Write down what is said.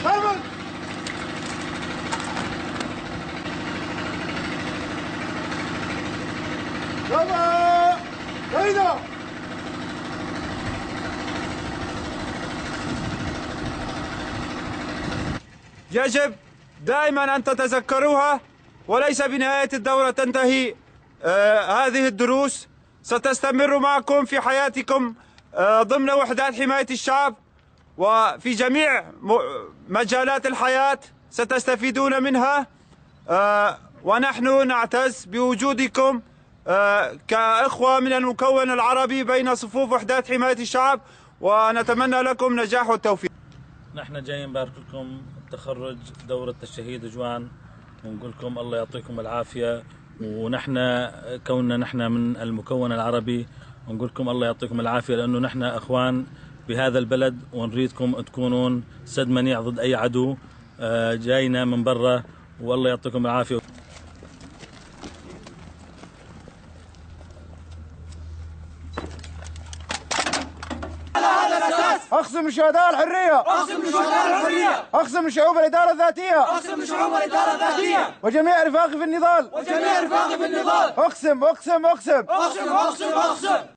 حرب. يلا هيدا. يجب دائما أن تتذكروها، وليس بنهاية الدورة تنتهي هذه الدروس. ستستمر معكم في حياتكم ضمن وحدات حماية الشعب، وفي جميع مجالات الحياة ستستفيدون منها. ونحن نعتز بوجودكم كإخوة من المكون العربي بين صفوف وحدات حماية الشعب، ونتمنى لكم نجاح والتوفيق. نحن جايين نبارك لكم تخرج دورة الشهيد جوان، ونقول لكم الله يعطيكم العافية. ونحن كوننا نحن من المكون العربي ونقول لكم الله يعطيكم العافية، لأنه نحن أخوان بهذا البلد، ونريدكم تكونون سد منيع ضد أي عدو جاينا من برا، والله يعطيكم العافية. أقسم لشهداء الحرية، أقسم لشهداء الحرية، أقسم لشعوب الإدارة الذاتية، أقسم لشعوب الإدارة الذاتية، وجميع رفاقي في النضال، وجميع رفاقي في النضال، أقسم أقسم أقسم أقسم أقسم أقسم.